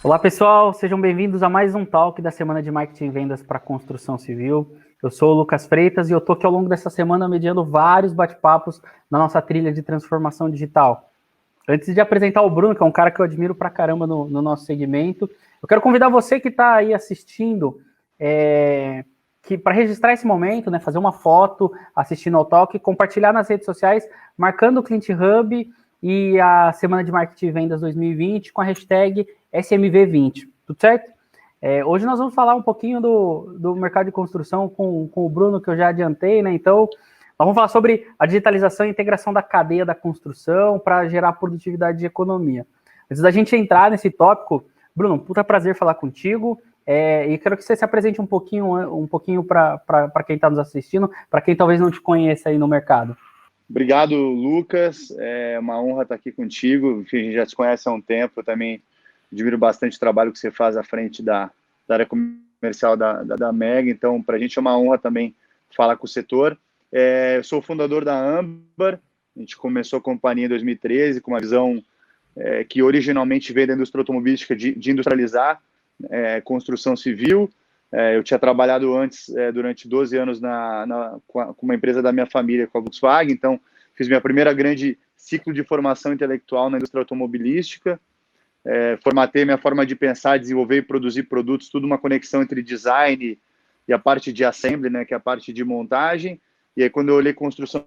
Olá, pessoal, sejam bem-vindos a mais um talk da Semana de Marketing e Vendas para Construção Civil. Eu sou o Lucas Freitas e eu estou aqui ao longo dessa semana mediando vários bate-papos na nossa trilha de transformação digital. Antes de apresentar o Bruno, que é um cara que eu admiro pra caramba no nosso segmento, eu quero convidar você que está aí assistindo que para registrar esse momento, né, fazer uma foto assistindo ao talk, compartilhar nas redes sociais, marcando o Client Hub e a Semana de Marketing e Vendas 2020 com a hashtag SMV20, tudo certo? Hoje nós vamos falar um pouquinho do mercado de construção com o Bruno, que eu já adiantei, né? Então, nós vamos falar sobre a digitalização e integração da cadeia da construção para gerar produtividade e economia. Antes da gente entrar nesse tópico, Bruno, puta prazer falar contigo. E quero que você se apresente um pouquinho para quem está nos assistindo, para quem talvez não te conheça aí no mercado. Obrigado, Lucas. É uma honra estar aqui contigo. Enfim, a gente já te conhece há um tempo. Eu também admiro bastante o trabalho que você faz à frente da área comercial da MEG. Então, para a gente é uma honra também falar com o setor. Eu sou o fundador da Ambar. A gente começou a companhia em 2013 com uma visão que originalmente veio da indústria automobilística de industrializar construção civil. Eu tinha trabalhado antes, durante 12 anos, com uma empresa da minha família, com a Volkswagen. Então, fiz minha primeira grande ciclo de formação intelectual na indústria automobilística. Formatei minha forma de pensar, desenvolver e produzir produtos, tudo uma conexão entre design e a parte de assembly, né, que é a parte de montagem. E aí, quando eu olhei construção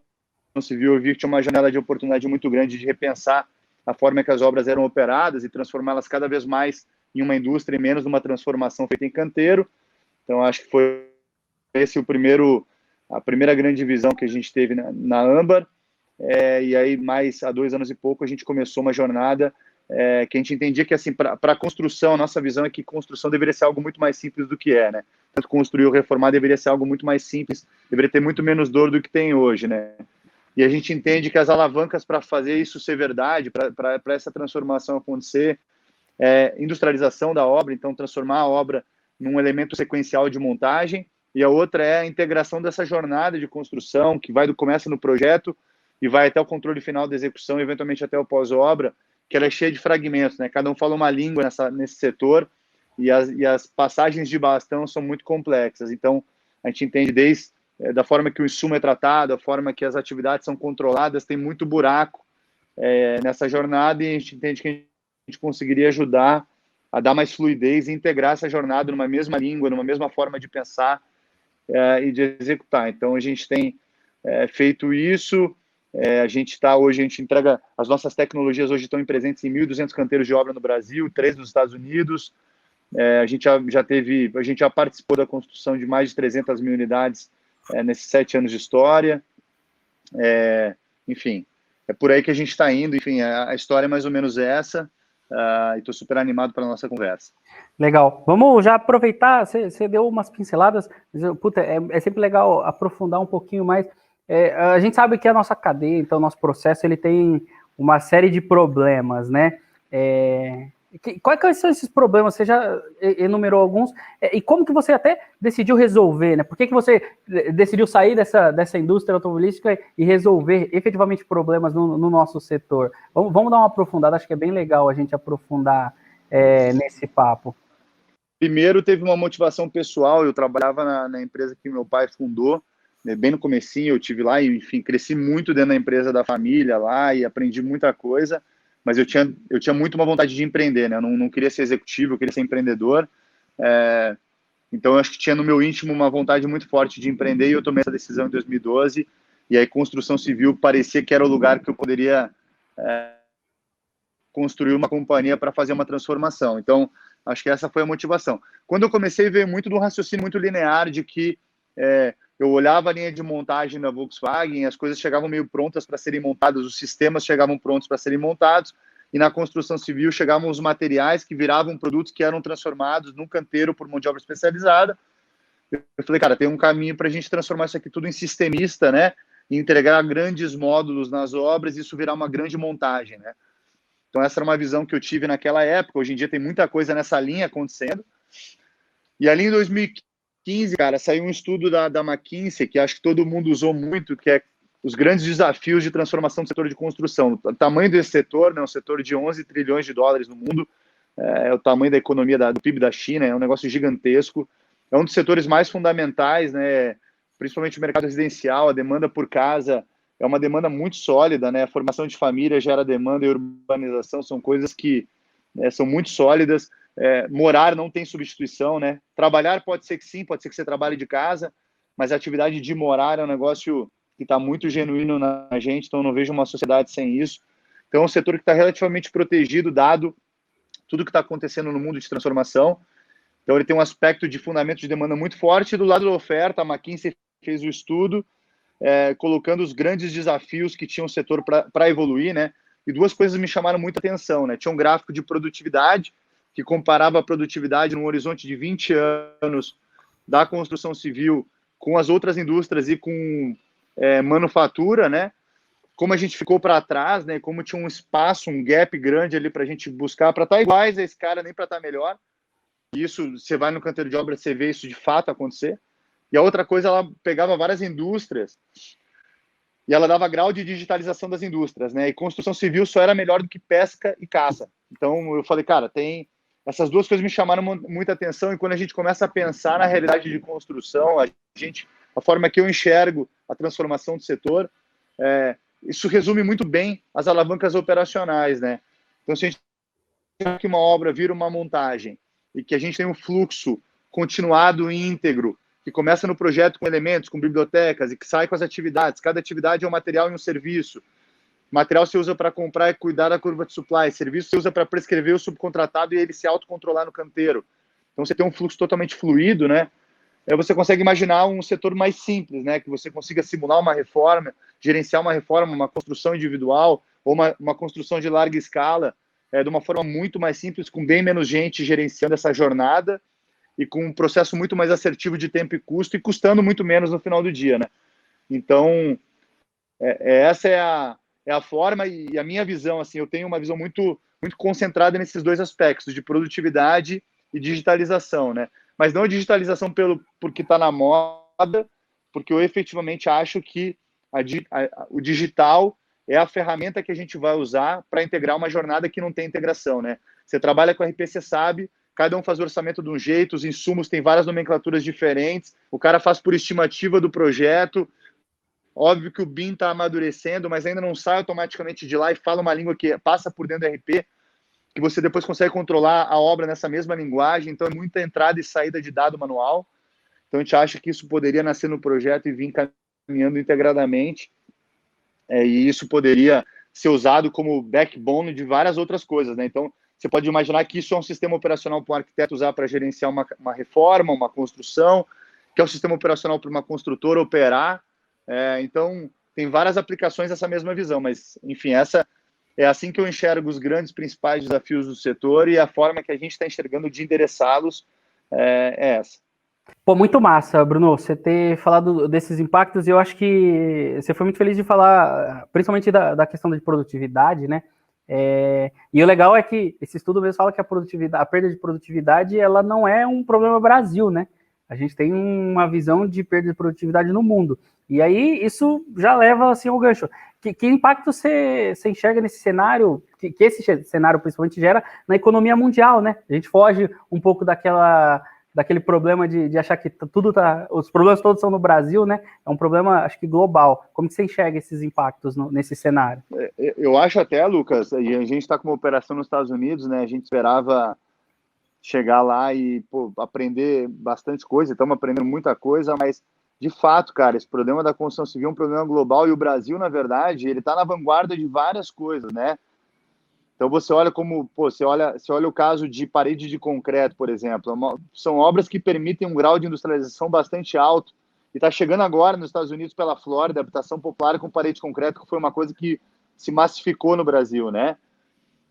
civil, eu vi que tinha uma janela de oportunidade muito grande de repensar a forma que as obras eram operadas e transformá-las cada vez mais em uma indústria e menos numa transformação feita em canteiro. Então, acho que foi esse a primeira grande visão que a gente teve na Ambar. E aí, mais há 2 anos e pouco, a gente começou uma jornada que a gente entendia que, assim, para a construção, a nossa visão é que construção deveria ser algo muito mais simples do que né? Tanto construir ou reformar deveria ser algo muito mais simples, deveria ter muito menos dor do que tem hoje, né? E a gente entende que as alavancas para fazer isso ser verdade, para essa transformação acontecer, industrialização da obra, então transformar a obra num elemento sequencial de montagem, e a outra é a integração dessa jornada de construção, que começa no projeto e vai até o controle final da execução, eventualmente até o pós-obra, que ela é cheia de fragmentos, né? Cada um fala uma língua nesse setor, e as passagens de bastão são muito complexas. Então, a gente entende desde da forma que o insumo é tratado, a forma que as atividades são controladas, tem muito buraco nessa jornada, e a gente entende que a gente conseguiria ajudar a dar mais fluidez e integrar essa jornada numa mesma língua, numa mesma forma de pensar e de executar. Então, a gente tem feito isso. Hoje a gente entrega, as nossas tecnologias hoje estão presentes em 1.200 canteiros de obra no Brasil, 3 nos Estados Unidos. A gente já participou da construção de mais de 300 mil unidades nesses 7 anos de história. Enfim, é por aí que a gente está indo. Enfim, a história é mais ou menos essa. E estou super animado para a nossa conversa. Legal. Vamos já aproveitar, você deu umas pinceladas, puta, é sempre legal aprofundar um pouquinho mais. A gente sabe que a nossa cadeia, então, o nosso processo, ele tem uma série de problemas, né? Quais são esses problemas? Você já enumerou alguns, e como que você até decidiu resolver, né? Por que você decidiu sair dessa indústria automobilística e resolver efetivamente problemas no nosso setor? Vamos dar uma aprofundada, acho que é bem legal a gente aprofundar nesse papo. Primeiro, teve uma motivação pessoal. Eu trabalhava na empresa que meu pai fundou, né, bem no comecinho. Eu tive lá e, enfim, cresci muito dentro da empresa da família lá e aprendi muita coisa. Mas eu tinha muito uma vontade de empreender, né? Eu não queria ser executivo, eu queria ser empreendedor. Então, eu acho que tinha no meu íntimo uma vontade muito forte de empreender, e eu tomei essa decisão em 2012. E aí, construção civil parecia que era o lugar que eu poderia construir uma companhia para fazer uma transformação. Então, acho que essa foi a motivação. Quando eu comecei, veio muito de um raciocínio muito linear de que eu olhava a linha de montagem da Volkswagen, as coisas chegavam meio prontas para serem montadas, os sistemas chegavam prontos para serem montados, e na construção civil chegavam os materiais que viravam produtos que eram transformados num canteiro por mão de obra especializada. Eu falei, cara, tem um caminho para a gente transformar isso aqui tudo em sistemista, né? E entregar grandes módulos nas obras e isso virar uma grande montagem, né? Então, essa era uma visão que eu tive naquela época. Hoje em dia tem muita coisa nessa linha acontecendo. E ali em 2015, cara, saiu um estudo da McKinsey, que acho que todo mundo usou muito, que é os grandes desafios de transformação do setor de construção. O tamanho desse setor, né, um setor de 11 trilhões de dólares no mundo, é o tamanho da economia do PIB da China, é um negócio gigantesco, é um dos setores mais fundamentais, né? Principalmente o mercado residencial, a demanda por casa é uma demanda muito sólida, né? A formação de família gera demanda e urbanização, são coisas que são muito sólidas. Morar não tem substituição, né? Trabalhar pode ser que sim, pode ser que você trabalhe de casa, mas a atividade de morar é um negócio que está muito genuíno na gente, então eu não vejo uma sociedade sem isso. Então é um setor que está relativamente protegido, dado tudo que está acontecendo no mundo de transformação. Então ele tem um aspecto de fundamento de demanda muito forte. Do lado da oferta, a McKinsey fez o estudo, colocando os grandes desafios que tinha o setor para evoluir, né? E duas coisas me chamaram muita atenção, né? Tinha um gráfico de produtividade, que comparava a produtividade num horizonte de 20 anos da construção civil com as outras indústrias e com manufatura, né? Como a gente ficou para trás, né? Como tinha um espaço, um gap grande ali para a gente buscar para estar iguais a esse cara, nem para estar melhor. Isso, você vai no canteiro de obra, você vê isso de fato acontecer. E a outra coisa, ela pegava várias indústrias e ela dava grau de digitalização das indústrias, né? E construção civil só era melhor do que pesca e caça. Então eu falei, cara, essas duas coisas me chamaram muita atenção, e quando a gente começa a pensar na realidade de construção, a forma que eu enxergo a transformação do setor, isso resume muito bem as alavancas operacionais, né? Então, se a gente quer que uma obra vira uma montagem e que a gente tem um fluxo continuado e íntegro, que começa no projeto com elementos, com bibliotecas, e que sai com as atividades, cada atividade é um material e um serviço. Material você usa para comprar e cuidar da curva de supply, serviço você usa para prescrever o subcontratado e ele se autocontrolar no canteiro. Então você tem um fluxo totalmente fluido, né? Aí você consegue imaginar um setor mais simples, né? Que você consiga simular uma reforma, gerenciar uma reforma, uma construção individual ou uma construção de larga escala, de uma forma muito mais simples, com bem menos gente gerenciando essa jornada e com um processo muito mais assertivo de tempo e custo e custando muito menos no final do dia, né? Então, essa é a forma e a minha visão, assim, eu tenho uma visão muito, muito concentrada nesses dois aspectos, de produtividade e digitalização, né? Mas não digitalização porque está na moda, porque eu efetivamente acho que o digital é a ferramenta que a gente vai usar para integrar uma jornada que não tem integração, né? Você trabalha com RP, você sabe, cada um faz o orçamento de um jeito, os insumos têm várias nomenclaturas diferentes, o cara faz por estimativa do projeto. Óbvio que o BIM está amadurecendo, mas ainda não sai automaticamente de lá e fala uma língua que passa por dentro do RP, que você depois consegue controlar a obra nessa mesma linguagem. Então é muita entrada e saída de dado manual. Então a gente acha que isso poderia nascer no projeto e vir caminhando integradamente. E isso poderia ser usado como backbone de várias outras coisas, né? Então você pode imaginar que isso é um sistema operacional para um arquiteto usar para gerenciar uma reforma, uma construção, que é um sistema operacional para uma construtora operar. Então, tem várias aplicações dessa mesma visão, mas, enfim, essa é assim que eu enxergo os grandes principais desafios do setor, e a forma que a gente está enxergando de endereçá-los é essa. Pô, muito massa, Bruno, você ter falado desses impactos, e eu acho que você foi muito feliz de falar, principalmente da questão de produtividade, né? E o legal é que esse estudo mesmo fala que a perda de produtividade, ela não é um problema Brasil, né? A gente tem uma visão de perda de produtividade no mundo. E aí isso já leva assim ao gancho. Que impacto você enxerga nesse cenário, que esse cenário principalmente gera na economia mundial, né? A gente foge um pouco daquele problema de achar que os problemas todos são no Brasil, né? É um problema, acho que global. Como que você enxerga esses impactos nesse cenário? Eu acho até, Lucas, e a gente está com uma operação nos Estados Unidos, né? A gente esperava chegar lá e aprender bastante coisa, estamos aprendendo muita coisa, mas de fato, cara, esse problema da construção civil é um problema global, e o Brasil, na verdade, ele está na vanguarda de várias coisas, né? Então você olha você olha o caso de parede de concreto, por exemplo, são obras que permitem um grau de industrialização bastante alto, e está chegando agora nos Estados Unidos pela Flórida, habitação popular com parede de concreto, que foi uma coisa que se massificou no Brasil, né?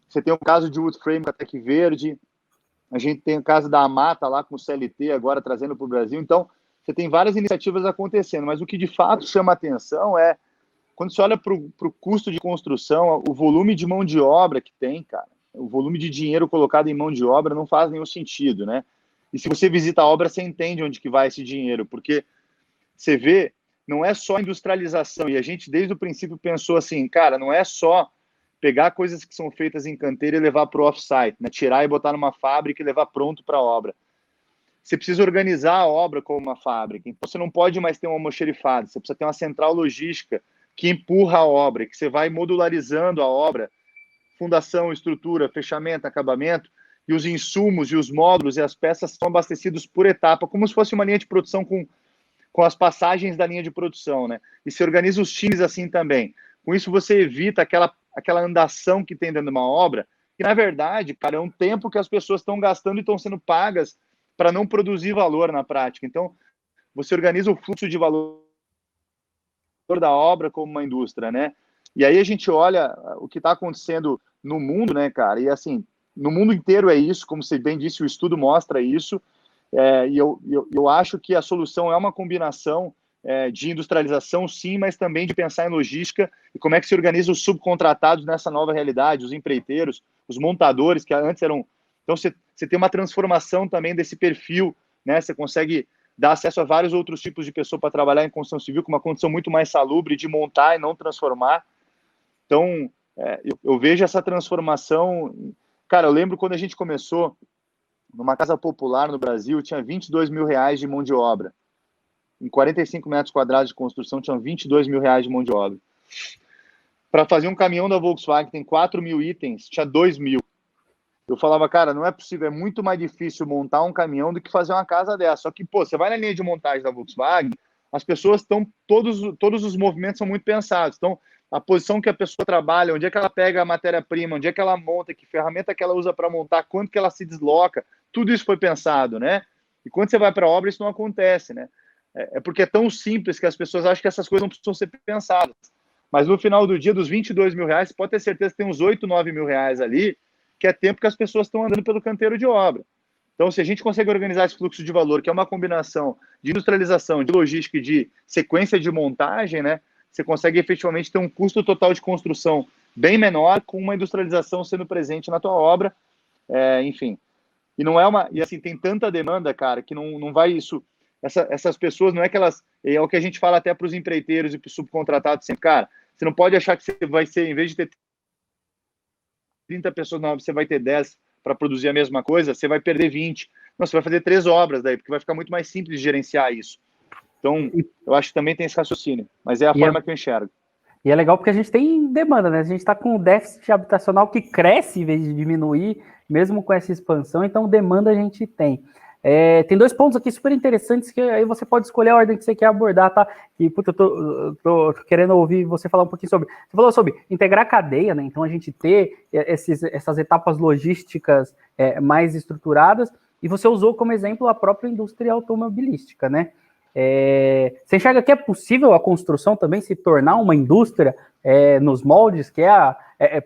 Você tem o caso de wood frame com a Tec Verde, a gente tem o caso da Amata lá com o CLT agora trazendo para o Brasil. Então, você tem várias iniciativas acontecendo, mas o que de fato chama atenção é quando você olha para o custo de construção, o volume de mão de obra que tem, cara, o volume de dinheiro colocado em mão de obra não faz nenhum sentido, né? E se você visita a obra, você entende onde que vai esse dinheiro, porque você vê, não é só industrialização, e a gente desde o princípio pensou assim, cara, não é só pegar coisas que são feitas em canteiro e levar para o off-site, né? Tirar e botar numa fábrica e levar pronto para a obra. Você precisa organizar a obra como uma fábrica. Então, você não pode mais ter um almoxerifado. Você precisa ter uma central logística que empurra a obra, que você vai modularizando a obra, fundação, estrutura, fechamento, acabamento, e os insumos e os módulos e as peças são abastecidos por etapa, como se fosse uma linha de produção com as passagens da linha de produção, né? E se organiza os times assim também. Com isso, você evita aquela andação que tem dentro de uma obra, que, na verdade, cara, é um tempo que as pessoas estão gastando e estão sendo pagas para não produzir valor na prática. Então, você organiza o fluxo de valor da obra como uma indústria, né? E aí a gente olha o que está acontecendo no mundo, né, cara? E assim, no mundo inteiro é isso, como você bem disse, o estudo mostra isso. E eu acho que a solução é uma combinação de industrialização, sim, mas também de pensar em logística e como é que se organiza os subcontratados nessa nova realidade, os empreiteiros, os montadores, que antes eram... Então, você tem uma transformação também desse perfil, né? Você consegue dar acesso a vários outros tipos de pessoa para trabalhar em construção civil com uma condição muito mais salubre de montar e não transformar. Então, eu vejo essa transformação... Cara, eu lembro quando a gente começou, numa casa popular no Brasil, tinha 22 mil reais de mão de obra. Em 45 metros quadrados de construção, tinham 22 mil reais de mão de obra. Para fazer um caminhão da Volkswagen, tem 4 mil itens, tinha 2 mil. Eu falava, cara, não é possível, é muito mais difícil montar um caminhão do que fazer uma casa dessa. Só que, pô, você vai na linha de montagem da Volkswagen, as pessoas estão, todos os movimentos são muito pensados. Então, a posição que a pessoa trabalha, onde é que ela pega a matéria-prima, onde é que ela monta, que ferramenta que ela usa para montar, quanto que ela se desloca, tudo isso foi pensado, né? E quando você vai para a obra, isso não acontece, né? É porque é tão simples que as pessoas acham que essas coisas não precisam ser pensadas. Mas no final do dia, dos 22 mil reais, você pode ter certeza que tem uns 8, 9 mil reais ali, que é tempo que as pessoas estão andando pelo canteiro de obra. Então, se a gente consegue organizar esse fluxo de valor, que é uma combinação de industrialização, de logística e de sequência de montagem, né, você consegue efetivamente ter um custo total de construção bem menor, com uma industrialização sendo presente na tua obra, enfim. E não é uma... E assim, tem tanta demanda, cara, que não vai isso... Essas pessoas, não é que elas... É o que a gente fala até para os empreiteiros e para os subcontratados sempre, cara, você não pode achar que você vai ser, em vez de ter 30 pessoas na obra, você vai ter 10 para produzir a mesma coisa, você vai perder 20. Não, você vai fazer 3 obras daí, porque vai ficar muito mais simples de gerenciar isso. Então, eu acho que também tem esse raciocínio, mas é a forma que eu enxergo. E é legal porque a gente tem demanda, né? A gente está com um déficit habitacional que cresce em vez de diminuir, mesmo com essa expansão, então demanda a gente tem. Tem 2 pontos aqui super interessantes que aí você pode escolher a ordem que você quer abordar, tá? E, puta, eu tô querendo ouvir você falar um pouquinho sobre... Você falou sobre integrar a cadeia, né? Então, a gente ter essas etapas logísticas mais estruturadas, e você usou como exemplo a própria indústria automobilística, né? Você enxerga que é possível a construção também se tornar uma indústria nos moldes, que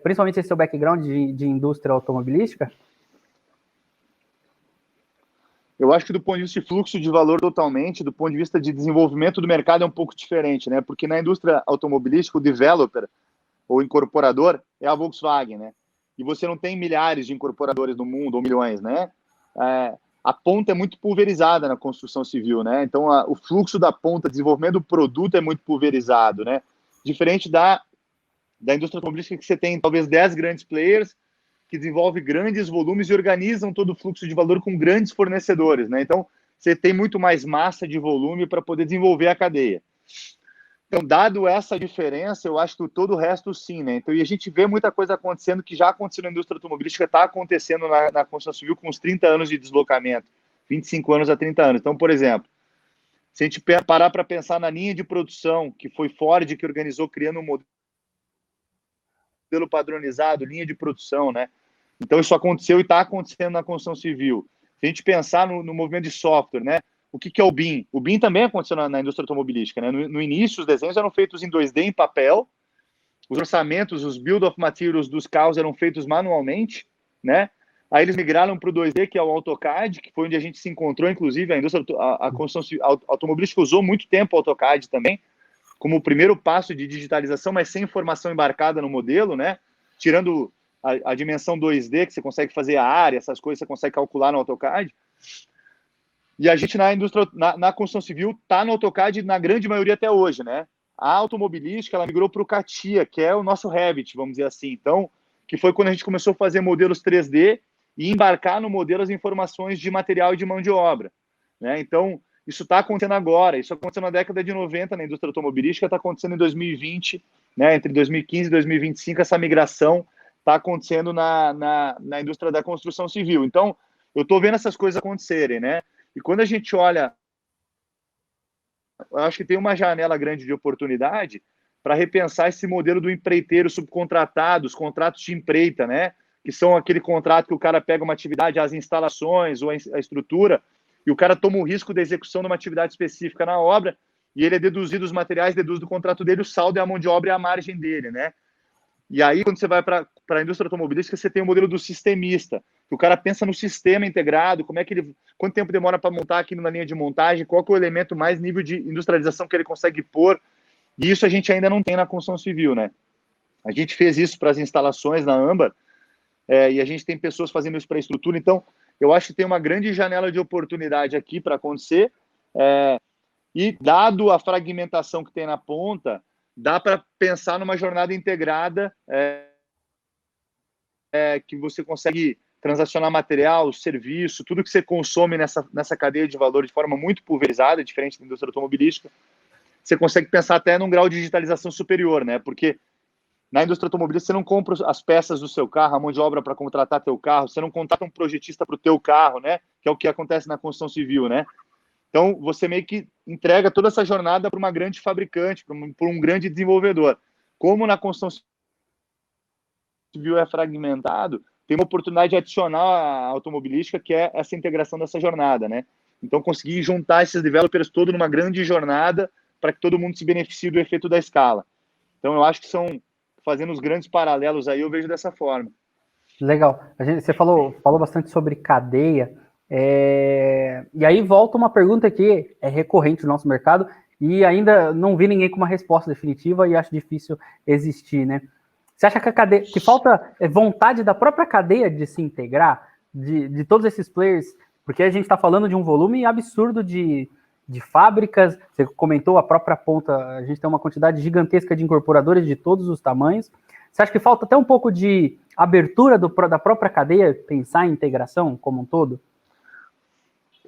principalmente esse seu background de indústria automobilística? Eu acho que do ponto de vista de fluxo de valor totalmente, do ponto de vista de desenvolvimento do mercado é um pouco diferente, né? Porque na indústria automobilística, o developer, ou incorporador, é a Volkswagen, né? E você não tem milhares de incorporadores no mundo, ou milhões, né? A ponta é muito pulverizada na construção civil, né? Então, o fluxo da ponta, desenvolvimento do produto é muito pulverizado, né? Diferente da indústria automobilística, que você tem talvez 10 grandes players que desenvolvem grandes volumes e organizam todo o fluxo de valor com grandes fornecedores, né? Então, você tem muito mais massa de volume para poder desenvolver a cadeia. Então, dado essa diferença, eu acho que todo o resto sim, né? Então, e a gente vê muita coisa acontecendo que já aconteceu na indústria automobilística, está acontecendo na construção civil com uns 30 anos de deslocamento, 25 anos a 30 anos. Então, por exemplo, se a gente parar para pensar na linha de produção, que foi Ford que organizou, criando um modelo padronizado, linha de produção, né? Então, isso aconteceu e está acontecendo na construção civil. Se a gente pensar no movimento de software, né? O que é o BIM? O BIM também aconteceu na indústria automobilística, né? No início, os desenhos eram feitos em 2D, em papel, os orçamentos, os build of materials dos carros eram feitos manualmente, né? Aí eles migraram para o 2D, que é o AutoCAD, que foi onde a gente se encontrou, inclusive, a indústria, a construção civil, automobilística usou muito tempo o AutoCAD também, como o primeiro passo de digitalização, mas sem informação embarcada no modelo, né? Tirando a dimensão 2D, que você consegue fazer a área, essas coisas você consegue calcular no AutoCAD. E a gente na indústria, na construção civil, está no AutoCAD na grande maioria até hoje, né? A automobilística, ela migrou para o CATIA, que é o nosso Revit, vamos dizer assim. Então, que foi quando a gente começou a fazer modelos 3D e embarcar no modelo as informações de material e de mão de obra, né? Então, isso está acontecendo agora. Isso aconteceu na década de 90 na indústria automobilística, está acontecendo em 2020, né? Entre 2015 e 2025, essa migração está acontecendo na indústria da construção civil. Então, eu estou vendo essas coisas acontecerem, né? E quando a gente olha, eu acho que tem uma janela grande de oportunidade para repensar esse modelo do empreiteiro subcontratado, os contratos de empreita, né? Que são aquele contrato que o cara pega uma atividade, as instalações ou a estrutura, e o cara toma o risco da execução de uma atividade específica na obra, e ele é deduzido os materiais, deduz do contrato dele, o saldo é a mão de obra e a margem dele, né? E aí, quando você vai para a indústria automobilística, você tem o modelo do sistemista, que o cara pensa no sistema integrado, como é que ele, quanto tempo demora para montar aquilo na linha de montagem, qual que é o elemento mais nível de industrialização que ele consegue pôr, e isso a gente ainda não tem na construção civil, né? A gente fez isso para as instalações na Âmbar, e a gente tem pessoas fazendo isso para a estrutura, então eu acho que tem uma grande janela de oportunidade aqui para acontecer, e dado a fragmentação que tem na ponta, dá para pensar numa jornada integrada que você consegue transacionar material, serviço, tudo que você consome nessa cadeia de valor de forma muito pulverizada, diferente da indústria automobilística, você consegue pensar até num grau de digitalização superior, né? Porque na indústria automobilística você não compra as peças do seu carro, a mão de obra para contratar teu carro, você não contrata um projetista para o teu carro, né? Que é o que acontece na construção civil, né? Então, você meio que entrega toda essa jornada para uma grande fabricante, para um grande desenvolvedor. Como na construção civil é fragmentado, tem uma oportunidade adicional à automobilística, que é essa integração dessa jornada, né? Então, conseguir juntar esses developers todos numa grande jornada para que todo mundo se beneficie do efeito da escala. Então, eu acho que fazendo os grandes paralelos aí, eu vejo dessa forma. Legal. Você falou bastante sobre cadeia, e aí volta uma pergunta que é recorrente no nosso mercado e ainda não vi ninguém com uma resposta definitiva e acho difícil existir, né? Você acha que falta vontade da própria cadeia de se integrar, de todos esses players? Porque a gente está falando de um volume absurdo de fábricas, você comentou a própria ponta, a gente tem uma quantidade gigantesca de incorporadores de todos os tamanhos. Você acha que falta até um pouco de abertura da própria cadeia, pensar em integração como um todo?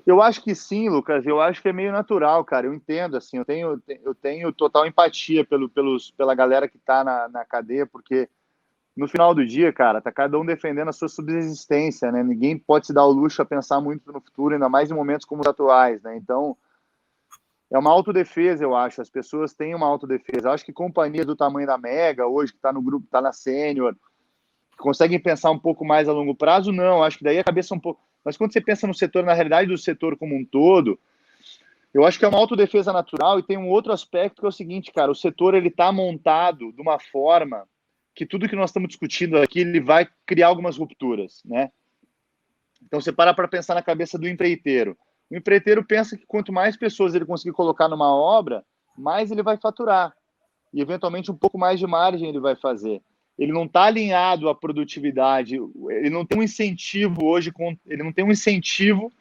Eu acho que sim, Lucas. Eu acho que é meio natural, cara. Eu entendo, assim. Eu tenho total empatia pela galera que está na cadeia, porque no final do dia, cara, tá cada um defendendo a sua subsistência, né? Ninguém pode se dar o luxo a pensar muito no futuro, ainda mais em momentos como os atuais, né? Então, é uma autodefesa, eu acho. As pessoas têm uma autodefesa. Eu acho que companhias do tamanho da Mega, hoje, que está no grupo, está na Sênior, conseguem pensar um pouco mais a longo prazo, não. Acho que daí a cabeça um pouco... Mas quando você pensa no setor, na realidade do setor como um todo, eu acho que é uma autodefesa natural. E tem um outro aspecto que é o seguinte, cara, o setor ele está montado de uma forma que tudo que nós estamos discutindo aqui, ele vai criar algumas rupturas, né? Então você para pensar na cabeça do empreiteiro. O empreiteiro pensa que quanto mais pessoas ele conseguir colocar numa obra, mais ele vai faturar. E eventualmente um pouco mais de margem ele vai fazer. Ele não está alinhado à produtividade, ele não tem um incentivo hoje, ele não tem um incentivo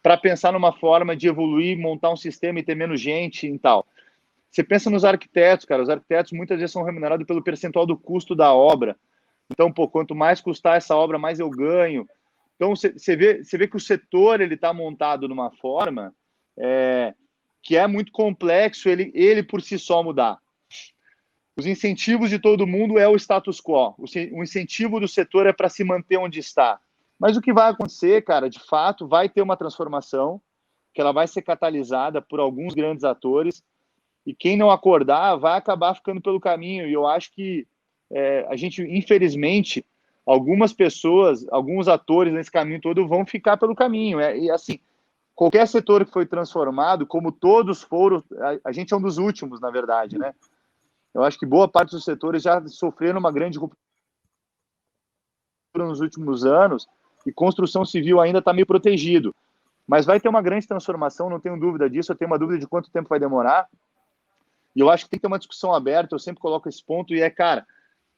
para pensar numa forma de evoluir, montar um sistema e ter menos gente e tal. Você pensa nos arquitetos, cara, os arquitetos muitas vezes são remunerados pelo percentual do custo da obra. Então, pô, quanto mais custar essa obra, mais eu ganho. Então, você vê que o setor ele está montado de uma forma que é muito complexo ele por si só mudar. Os incentivos de todo mundo é o status quo. O incentivo do setor é para se manter onde está. Mas o que vai acontecer, cara, de fato, vai ter uma transformação, que ela vai ser catalisada por alguns grandes atores, e quem não acordar vai acabar ficando pelo caminho. E eu acho que a gente, infelizmente, algumas pessoas, alguns atores nesse caminho todo vão ficar pelo caminho. E assim, qualquer setor que foi transformado, como todos foram, a gente é um dos últimos, na verdade, né? Eu acho que boa parte dos setores já sofreram uma grande ruptura nos últimos anos e construção civil ainda está meio protegido. Mas vai ter uma grande transformação, não tenho dúvida disso. Eu tenho uma dúvida de quanto tempo vai demorar. E eu acho que tem que ter uma discussão aberta. Eu sempre coloco esse ponto e cara,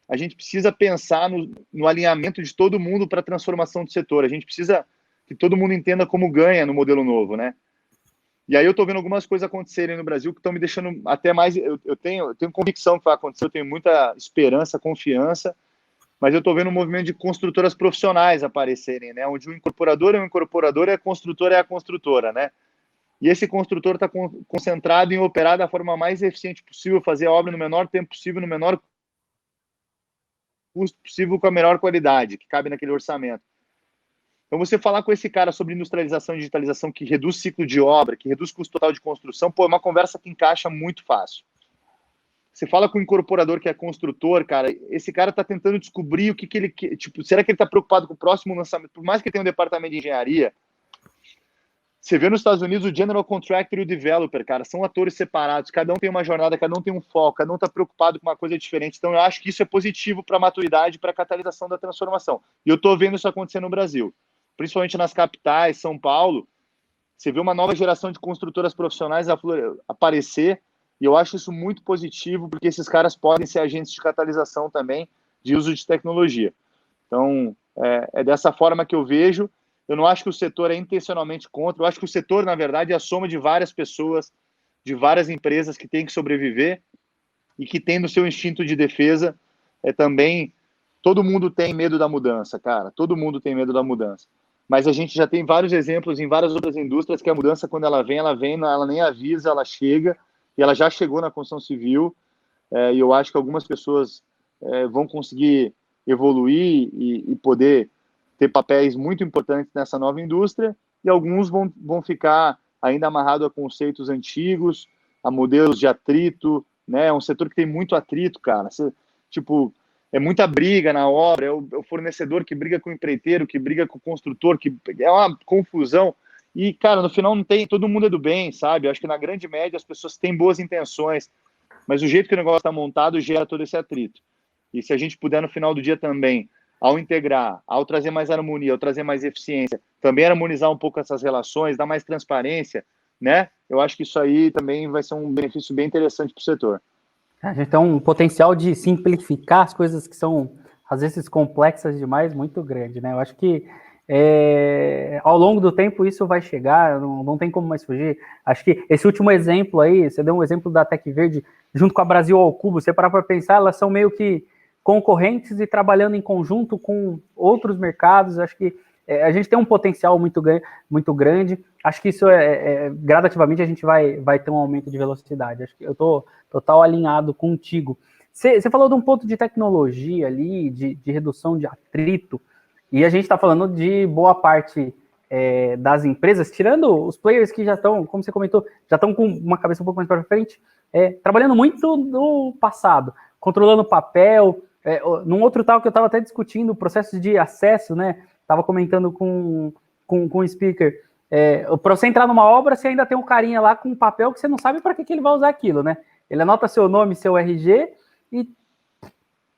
a gente precisa pensar no alinhamento de todo mundo para a transformação do setor. A gente precisa que todo mundo entenda como ganha no modelo novo, né? E aí eu estou vendo algumas coisas acontecerem no Brasil que estão me deixando até mais... Eu tenho convicção que vai acontecer, eu tenho muita esperança, confiança, mas eu estou vendo um movimento de construtoras profissionais aparecerem, né? Onde o incorporador é o incorporador e a construtora é a construtora, né? E esse construtor está concentrado em operar da forma mais eficiente possível, fazer a obra no menor tempo possível, no menor custo possível, com a melhor qualidade, que cabe naquele orçamento. Então, você falar com esse cara sobre industrialização e digitalização que reduz ciclo de obra, que reduz custo total de construção, pô, é uma conversa que encaixa muito fácil. Você fala com o incorporador que é construtor, cara, esse cara está tentando descobrir o que ele quer. Tipo, será que ele está preocupado com o próximo lançamento? Por mais que ele tenha um departamento de engenharia, você vê nos Estados Unidos o General Contractor e o Developer, cara, são atores separados, cada um tem uma jornada, cada um tem um foco, cada um está preocupado com uma coisa diferente. Então, eu acho que isso é positivo para a maturidade, para a catalisação da transformação. E eu estou vendo isso acontecer no Brasil, principalmente nas capitais, São Paulo. Você vê uma nova geração de construtoras profissionais aparecer, e eu acho isso muito positivo, porque esses caras podem ser agentes de catalisação também, de uso de tecnologia. Então, é dessa forma que eu vejo. Eu não acho que o setor é intencionalmente contra, eu acho que o setor, na verdade, é a soma de várias pessoas, de várias empresas que têm que sobreviver e que têm no seu instinto de defesa também. Todo mundo tem medo da mudança, cara, todo mundo tem medo da mudança. Mas a gente já tem vários exemplos em várias outras indústrias que a mudança, quando ela vem, ela nem avisa, ela chega, e ela já chegou na construção civil, e eu acho que algumas pessoas vão conseguir evoluir e poder ter papéis muito importantes nessa nova indústria, e alguns vão ficar ainda amarrados a conceitos antigos, a modelos de atrito, né? É um setor que tem muito atrito, cara. Tipo, é muita briga na obra, é o fornecedor que briga com o empreiteiro, que briga com o construtor, que é uma confusão. E, cara, no final não tem, todo mundo é do bem, sabe? Eu acho que na grande média as pessoas têm boas intenções, mas o jeito que o negócio está montado gera todo esse atrito. E se a gente puder no final do dia também, ao integrar, ao trazer mais harmonia, ao trazer mais eficiência, também harmonizar um pouco essas relações, dar mais transparência, né? Eu acho que isso aí também vai ser um benefício bem interessante para o setor. A gente tem um potencial de simplificar as coisas que são, às vezes, complexas demais, muito grande, né? Eu acho que ao longo do tempo isso vai chegar, não tem como mais fugir. Acho que esse último exemplo aí, você deu um exemplo da Tec Verde, junto com a Brasil ao Cubo, você parar para pensar, elas são meio que concorrentes e trabalhando em conjunto com outros mercados. Acho que a gente tem um potencial muito grande. Acho que isso gradativamente a gente vai ter um aumento de velocidade. Acho que eu estou total alinhado contigo. Você falou de um ponto de tecnologia ali, de redução de atrito, e a gente está falando de boa parte das empresas, tirando os players que já estão, como você comentou, já estão com uma cabeça um pouco mais para frente, trabalhando muito no passado, controlando papel. Num outro tal que eu estava até discutindo, o processo de acesso, né? Estava comentando com o speaker. Para você entrar numa obra, você ainda tem um carinha lá com um papel que você não sabe para que ele vai usar aquilo, né? Ele anota seu nome, seu RG e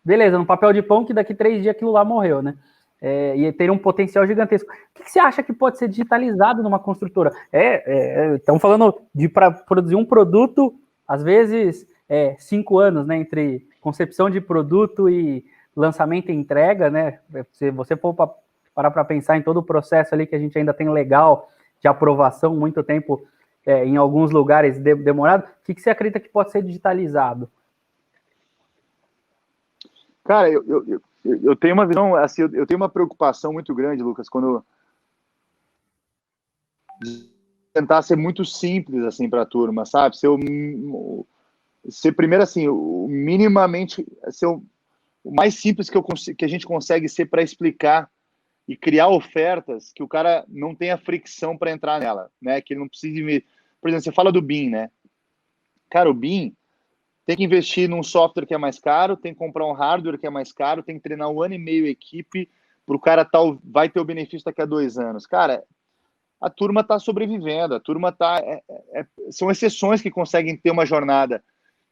beleza, no papel de pão que daqui 3 dias aquilo lá morreu, né? E teria um potencial gigantesco. O que você acha que pode ser digitalizado numa construtora? Estamos falando de para produzir um produto, às vezes 5 anos, né? Entre concepção de produto e lançamento e entrega, né? Se você for parar para pensar em todo o processo ali que a gente ainda tem legal de aprovação, muito tempo em alguns lugares demorado, o que você acredita que pode ser digitalizado? Cara, eu tenho uma visão, assim, eu tenho uma preocupação muito grande, Lucas, quando tentar ser muito simples, assim, para a turma, sabe? Ser primeiro, assim, minimamente, ser o mais simples que a gente consegue ser para explicar e criar ofertas que o cara não tenha fricção para entrar nela, né? Que ele não precise... Por exemplo, você fala do BIM, né? Cara, o BIM tem que investir num software que é mais caro, tem que comprar um hardware que é mais caro, tem que treinar 1 ano e meio a equipe para o cara vai ter o benefício daqui a 2 anos. Cara, a turma está sobrevivendo, a turma está... são exceções que conseguem ter uma jornada.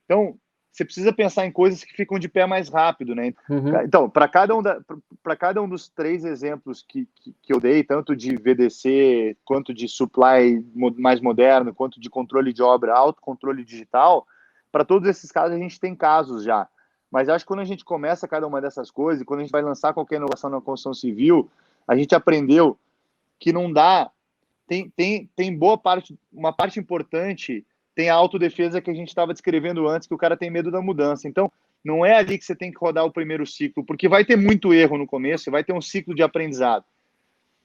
Então, você precisa pensar em coisas que ficam de pé mais rápido, né? Uhum. Então, para cada um dos 3 exemplos que eu dei, tanto de VDC, quanto de supply mais moderno, quanto de controle de obra, autocontrole digital, para todos esses casos a gente tem casos já. Mas acho que quando a gente começa cada uma dessas coisas, e quando a gente vai lançar qualquer inovação na construção civil, a gente aprendeu que não dá tem boa parte, uma parte importante, tem a autodefesa que a gente estava descrevendo antes, que o cara tem medo da mudança. Então, não é ali que você tem que rodar o primeiro ciclo, porque vai ter muito erro no começo, vai ter um ciclo de aprendizado.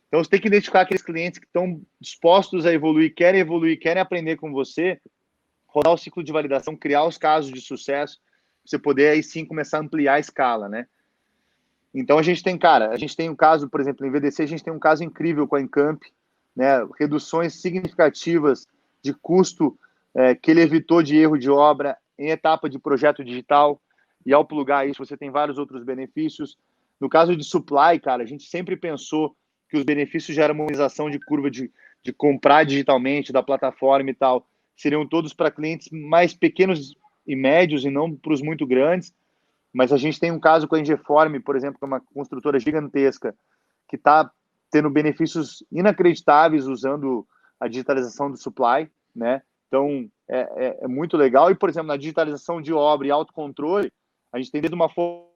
Então, você tem que identificar aqueles clientes que estão dispostos a evoluir, querem aprender com você, rodar o ciclo de validação, criar os casos de sucesso, pra você poder aí sim começar a ampliar a escala, né? Então, a gente tem um caso, por exemplo, em VDC, a gente tem um caso incrível com a Encamp, né? Reduções significativas de custo que ele evitou de erro de obra em etapa de projeto digital, e ao plugar isso, você tem vários outros benefícios. No caso de supply, cara, a gente sempre pensou que os benefícios de harmonização de curva de comprar digitalmente da plataforma e tal, seriam todos para clientes mais pequenos e médios e não para os muito grandes. Mas a gente tem um caso com a Engeform, por exemplo, que é uma construtora gigantesca, que está tendo benefícios inacreditáveis usando a digitalização do supply, né? Então, é muito legal. E, por exemplo, na digitalização de obra e autocontrole, a gente tem desde uma por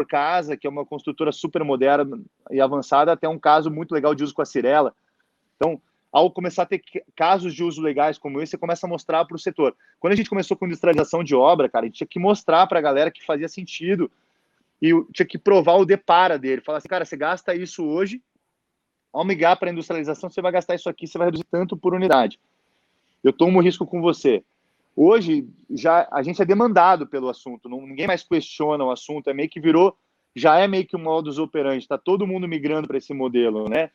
casa, que é uma construtora super moderna e avançada, até um caso muito legal de uso com a Cirela. Então, ao começar a ter casos de uso legais como esse, você começa a mostrar para o setor. Quando a gente começou com industrialização de obra, cara, a gente tinha que mostrar para a galera que fazia sentido e tinha que provar o depara dele. Falar assim, cara, você gasta isso hoje, ao migrar para a industrialização, você vai gastar isso aqui, você vai reduzir tanto por unidade. Eu tomo risco com você. Hoje, já a gente é demandado pelo assunto, ninguém mais questiona o assunto, já é meio que um modus operandi, está todo mundo migrando para esse modelo, né?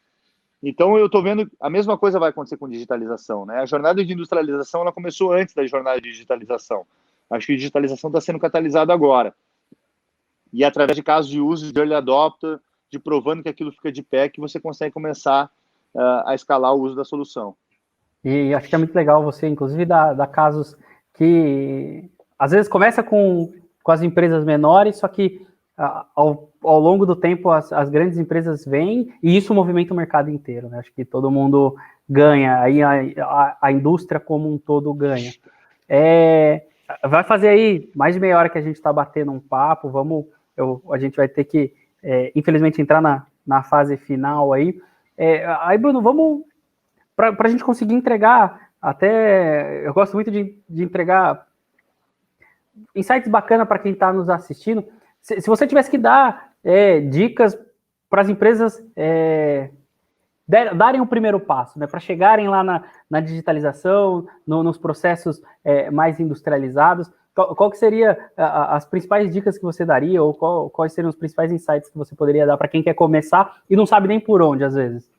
Então, eu estou vendo, a mesma coisa vai acontecer com digitalização, né? A jornada de industrialização, ela começou antes da jornada de digitalização. Acho que a digitalização está sendo catalisada agora. E através de casos de uso de early adopter, de provando que aquilo fica de pé, que você consegue começar a escalar o uso da solução. E acho que é muito legal você, inclusive, dar casos que às vezes começa com as empresas menores, só que ao longo do tempo as grandes empresas vêm e isso movimenta o mercado inteiro, né? Acho que todo mundo ganha, aí a indústria como um todo ganha. Vai fazer aí mais de meia hora que a gente está batendo um papo, a gente vai ter que, infelizmente, entrar na fase final aí. Aí, Bruno, vamos para a gente conseguir entregar, até eu gosto muito de entregar insights bacanas para quem está nos assistindo. Se você tivesse que dar dicas para as empresas darem o primeiro passo, né, para chegarem lá na digitalização, nos processos mais industrializados, qual que seria as principais dicas que você daria, ou quais seriam os principais insights que você poderia dar para quem quer começar e não sabe nem por onde, às vezes?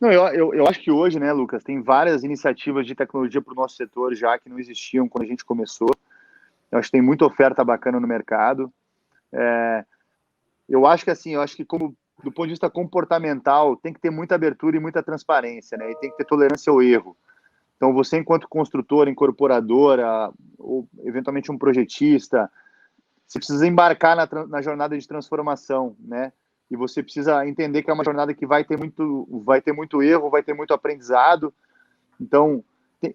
Não, eu acho que hoje, né, Lucas, tem várias iniciativas de tecnologia para o nosso setor já que não existiam quando a gente começou. Eu acho que tem muita oferta bacana no mercado. Eu acho que como do ponto de vista comportamental, tem que ter muita abertura e muita transparência, né? E tem que ter tolerância ao erro. Então, você, enquanto construtora, incorporadora, ou eventualmente um projetista, você precisa embarcar na jornada de transformação, né? E você precisa entender que é uma jornada que vai ter muito erro, vai ter muito aprendizado. Então,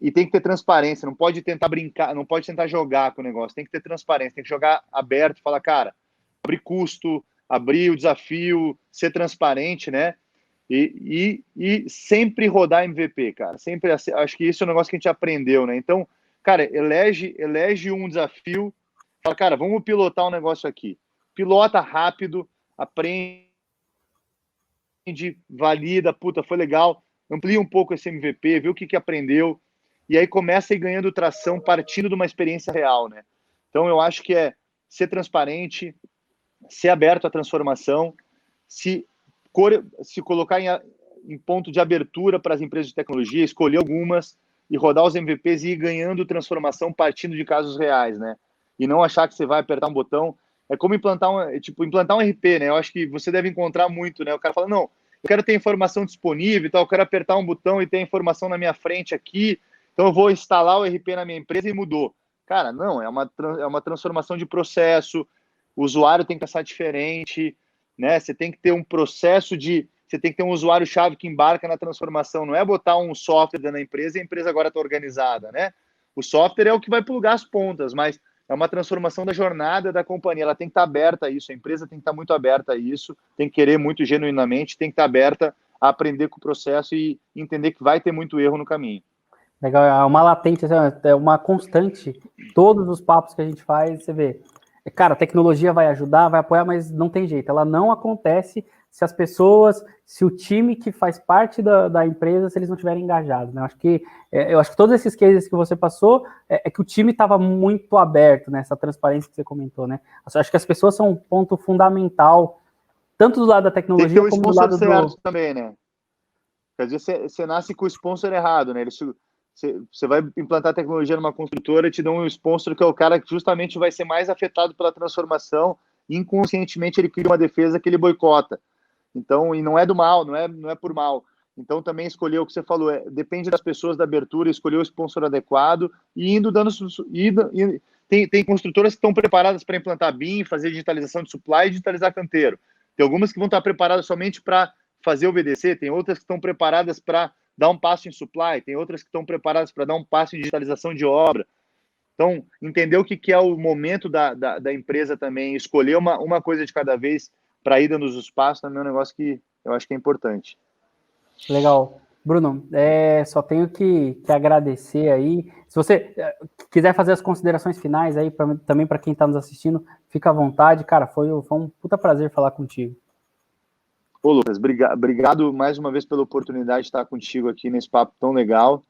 e tem que ter transparência, não pode tentar brincar, não pode tentar jogar com o negócio, tem que ter transparência, tem que jogar aberto, falar, cara, abrir custo, abrir o desafio, ser transparente, né? E sempre rodar MVP, cara. Sempre, acho que isso é um negócio que a gente aprendeu, né? Então, cara, elege um desafio, fala, cara, vamos pilotar um negócio aqui. Pilota rápido, aprende, valida, puta, foi legal, amplia um pouco esse MVP, vê o que aprendeu, e aí começa a ir ganhando tração partindo de uma experiência real, né? Então, eu acho que é ser transparente, ser aberto à transformação, se colocar em ponto de abertura para as empresas de tecnologia, escolher algumas e rodar os MVPs e ir ganhando transformação partindo de casos reais, né? E não achar que você vai apertar um botão. É como implantar um RP, né? Eu acho que você deve encontrar muito, né? O cara fala, não, eu quero ter informação disponível e tal, eu quero apertar um botão e ter a informação na minha frente aqui, então eu vou instalar o RP na minha empresa e mudou. Cara, não, é uma transformação de processo, o usuário tem que passar diferente, né? Você tem que ter um processo você tem que ter um usuário-chave que embarca na transformação, não é botar um software dentro da empresa e a empresa agora está organizada, né? O software é o que vai plugar as pontas, mas é uma transformação da jornada da companhia. Ela tem que estar aberta a isso, a empresa tem que estar muito aberta a isso, tem que querer muito genuinamente, tem que estar aberta a aprender com o processo e entender que vai ter muito erro no caminho. Legal, é uma latente, é uma constante. Todos os papos que a gente faz, você vê. Cara, a tecnologia vai ajudar, vai apoiar, mas não tem jeito. Ela não acontece se as pessoas, se o time que faz parte da empresa, se eles não estiverem engajados. Né? Eu acho que todos esses cases que você passou, é que o time estava muito aberto, né? Essa transparência que você comentou, né? Eu acho que as pessoas são um ponto fundamental, tanto do lado da tecnologia como do lado certo também, né? Quer dizer, você nasce com o sponsor errado, né? Você vai implantar tecnologia numa construtora, te dão um sponsor que é o cara que justamente vai ser mais afetado pela transformação, e inconscientemente ele cria uma defesa que ele boicota. Então, e não é do mal, não é por mal. Então, também escolher o que você falou, depende das pessoas, da abertura, escolher o sponsor adequado e indo dando... Tem construtoras que estão preparadas para implantar BIM, fazer digitalização de supply e digitalizar canteiro. Tem algumas que vão estar preparadas somente para fazer o VDC, tem outras que estão preparadas para dar um passo em supply, tem outras que estão preparadas para dar um passo em digitalização de obra. Então, entender o que é o momento da empresa também, escolher uma coisa de cada vez para ir dando os passos, também é um negócio que eu acho que é importante. Legal. Bruno, só tenho que agradecer aí. Se você quiser fazer as considerações finais aí, também para quem está nos assistindo, fica à vontade. Cara, foi um puta prazer falar contigo. Ô, Lucas, obrigado mais uma vez pela oportunidade de estar contigo aqui nesse papo tão legal.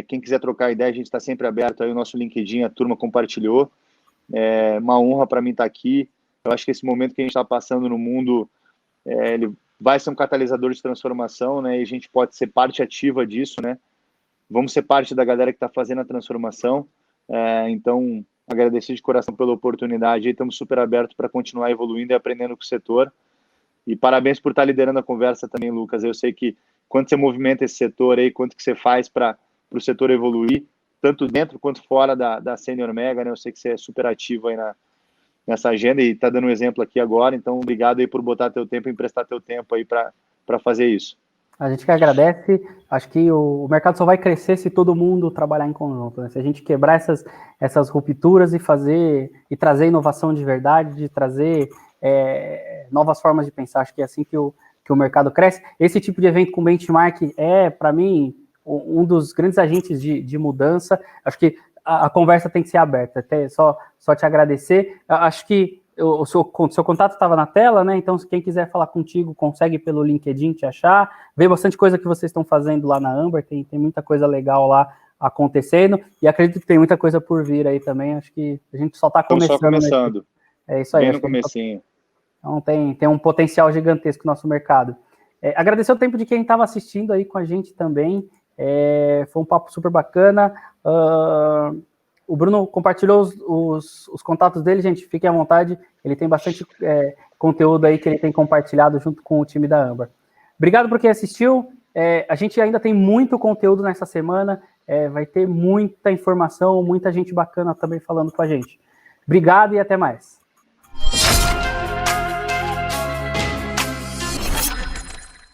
Quem quiser trocar ideia, a gente está sempre aberto aí, o nosso LinkedIn, a turma compartilhou. É uma honra para mim estar aqui. Eu acho que esse momento que a gente está passando no mundo, ele vai ser um catalisador de transformação, né? E a gente pode ser parte ativa disso, né? Vamos ser parte da galera que está fazendo a transformação. Então, agradecer de coração pela oportunidade. Estamos super abertos para continuar evoluindo e aprendendo com o setor. E parabéns por estar liderando a conversa também, Lucas. Eu sei que quando você movimenta esse setor aí, quanto que você faz para o setor evoluir, tanto dentro quanto fora da Senior Mega, né? Eu sei que você é super ativo aí nessa agenda e está dando um exemplo aqui agora. Então, obrigado aí por botar teu tempo e emprestar teu tempo aí para fazer isso. A gente que agradece. Acho que o mercado só vai crescer se todo mundo trabalhar em conjunto, né? Se a gente quebrar essas rupturas e trazer inovação de verdade, de trazer novas formas de pensar. Acho que é assim que o mercado cresce. Esse tipo de evento com benchmark para mim, um dos grandes agentes de mudança. Acho que a conversa tem que ser aberta. Até só te agradecer. Acho que o seu contato estava na tela, né? Então, se quem quiser falar contigo, consegue pelo LinkedIn te achar. Vê bastante coisa que vocês estão fazendo lá na Amber, tem muita coisa legal lá acontecendo, e acredito que tem muita coisa por vir aí também. Acho que a gente só está começando. Só começando. É isso aí. Bem no comecinho. Então tem um potencial gigantesco no nosso mercado. Agradecer o tempo de quem estava assistindo aí com a gente também. Foi um papo super bacana. O Bruno compartilhou os contatos dele, gente, fiquem à vontade, ele tem bastante conteúdo aí que ele tem compartilhado junto com o time da Amber. Obrigado por quem assistiu, a gente ainda tem muito conteúdo nessa semana, vai ter muita informação, muita gente bacana também falando com a gente. Obrigado e até mais.